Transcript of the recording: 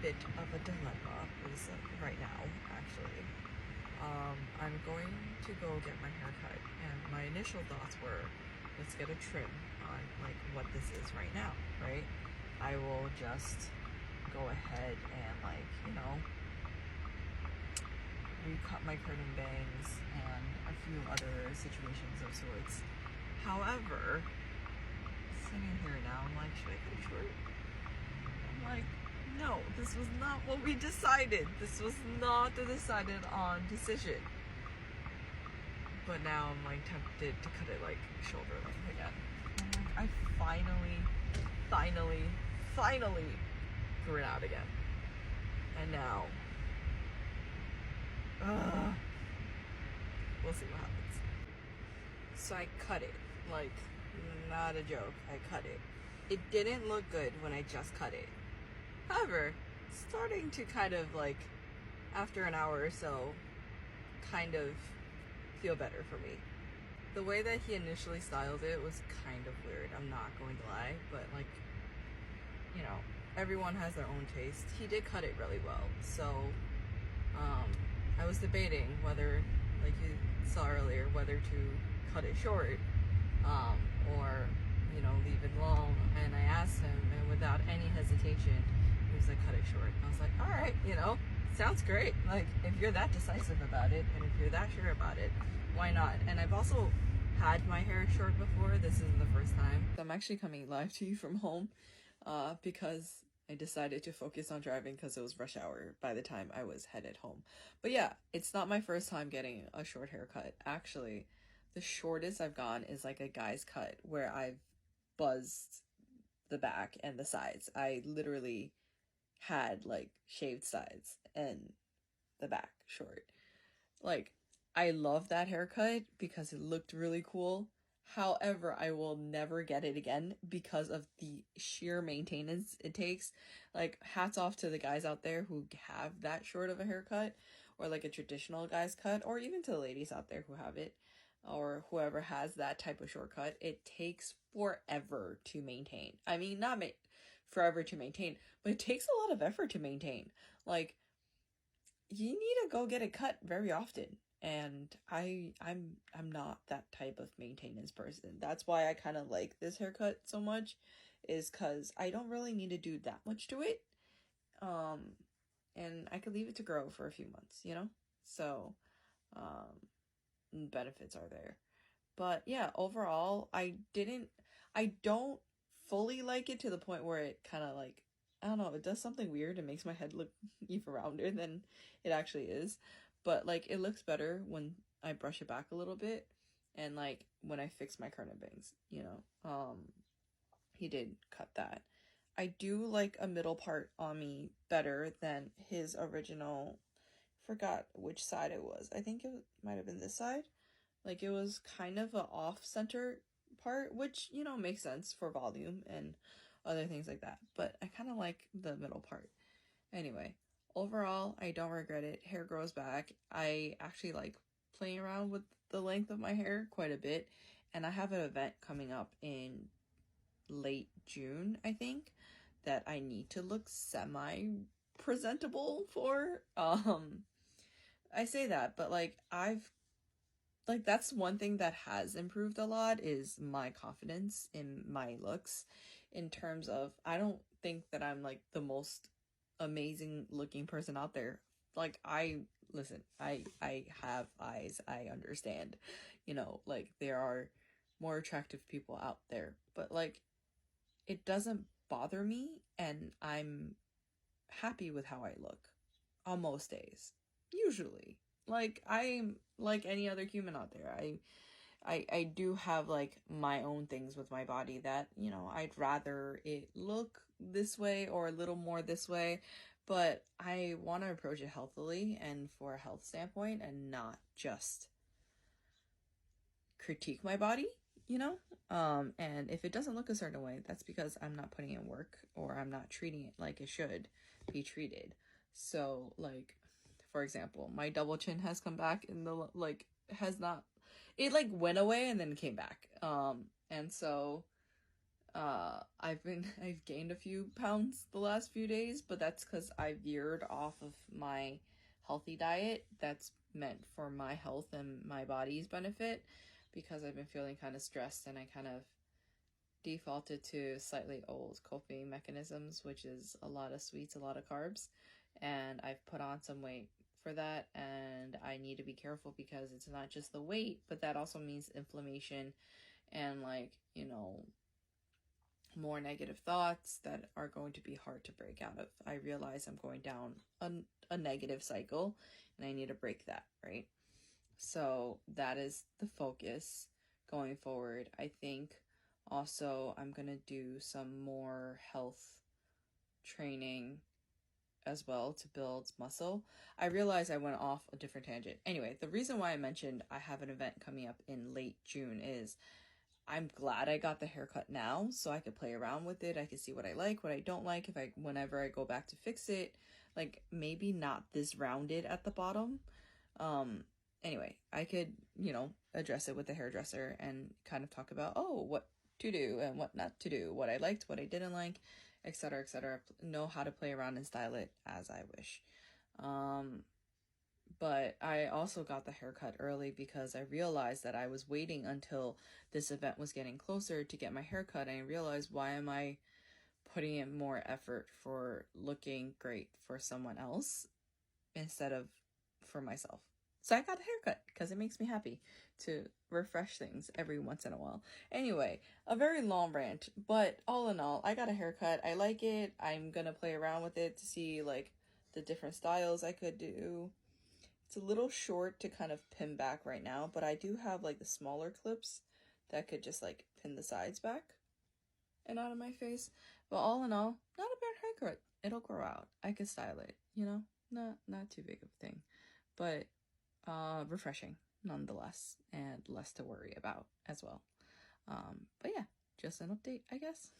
bit of a dilemma is right now, actually. I'm going to go get my hair cut, and my initial thoughts were, let's get a trim on like what this is right now, right? I will just go ahead and recut my curtain bangs and a few other situations of sorts. However, sitting here now, I'm like, should I cut it short? I'm like, no, this was not what we decided. This was not the decided on decision. But now I'm like tempted to cut it like shoulder length again. I'm like, I finally grew it out again. And now, we'll see what happens. So I cut it, like, not a joke, I cut it. It didn't look good when I just cut it. However, starting to kind of like, after an hour or so, kind of feel better for me. The way that he initially styled it was kind of weird, I'm not going to lie, but like, you know, everyone has their own taste. He did cut it really well, so I was debating whether, like you saw earlier, whether to cut it short or, you know, leave it long. And I asked him, and without any hesitation, he was like, cut it short. I was like, all right, you know, sounds great. Like, if you're that decisive about it, and if you're that sure about it, why not? And I've also had my hair short before. This isn't the first time. I'm actually coming live to you from home because I decided to focus on driving because it was rush hour by the time I was headed home. But yeah, it's not my first time getting a short haircut. Actually, the shortest I've gone is like a guy's cut where I've buzzed the back and the sides. I literally had like shaved sides and the back short. Like, I love that haircut because it looked really cool. However, I will never get it again because of the sheer maintenance it takes. Like, hats off to the guys out there who have that short of a haircut, or like a traditional guy's cut, or even to the ladies out there who have it, or whoever has that type of shortcut. It takes forever to maintain. I mean, not forever to maintain, but it takes a lot of effort to maintain. Like, you need to go get it cut very often, and I'm not that type of maintenance person. That's why I kind of like this haircut so much, is because I don't really need to do that much to it, and I could leave it to grow for a few months, you know. So benefits are there. But yeah, overall, I don't fully like it to the point where it kind of like, I don't know, it does something weird. It makes my head look even rounder than it actually is. But like, it looks better when I brush it back a little bit, and like when I fix my curtain bangs, you know. He did cut that. I do like a middle part on me better than his original. Forgot which side it was. I think might have been this side. Like, it was kind of a off-center part, which, you know, makes sense for volume and other things like that. But I kind of like the middle part. Anyway, overall, I don't regret it. Hair grows back. I actually like playing around with the length of my hair quite a bit. And I have an event coming up in late June, I think, that I need to look semi-presentable for. I say that, but like, that's one thing that has improved a lot, is my confidence in my looks, in terms of, I don't think that I'm like the most amazing looking person out there. Like, I have eyes, I understand, you know, like, there are more attractive people out there, but like, it doesn't bother me, and I'm happy with how I look on most days, usually. Like, I'm like any other human out there. I do have like my own things with my body that, you know, I'd rather it look this way or a little more this way, but I want to approach it healthily and for a health standpoint, and not just critique my body, you know. And if it doesn't look a certain way, that's because I'm not putting in work, or I'm not treating it like it should be treated. So like, for example, my double chin has come back in the, like, has not, it like went away and then came back. And so I've gained a few pounds the last few days, but that's because I veered off of my healthy diet that's meant for my health and my body's benefit, because I've been feeling kind of stressed, and I kind of defaulted to slightly old coping mechanisms, which is a lot of sweets, a lot of carbs, and I've put on some weight for that, and I need to be careful because it's not just the weight, but that also means inflammation and, like, you know, more negative thoughts that are going to be hard to break out of. I realize I'm going down a negative cycle, and I need to break that, right? So that is the focus going forward. I think also I'm going to do some more health training as well to build muscle. I realize I went off a different tangent. Anyway, the reason why I mentioned I have an event coming up in late June is I'm glad I got the haircut now so I could play around with it. I could see what I like, what I don't like, whenever I go back to fix it, like maybe not this rounded at the bottom. Anyway, I could, you know, address it with the hairdresser and kind of talk about, oh, what to do and what not to do, what I liked, what I didn't like, etc., etc. Know how to play around and style it as I wish. But I also got the haircut early because I realized that I was waiting until this event was getting closer to get my haircut, and I realized, why am I putting in more effort for looking great for someone else instead of for myself? So I got a haircut because it makes me happy to refresh things every once in a while. Anyway, a very long rant, but all in all, I got a haircut. I like it. I'm gonna play around with it to see, like, the different styles I could do. It's a little short to kind of pin back right now, but I do have, like, the smaller clips that could just, like, pin the sides back and out of my face. But all in all, not a bad haircut. It'll grow out. I could style it, you know? Not too big of a thing. But refreshing nonetheless, and less to worry about as well. But yeah, just an update, I guess.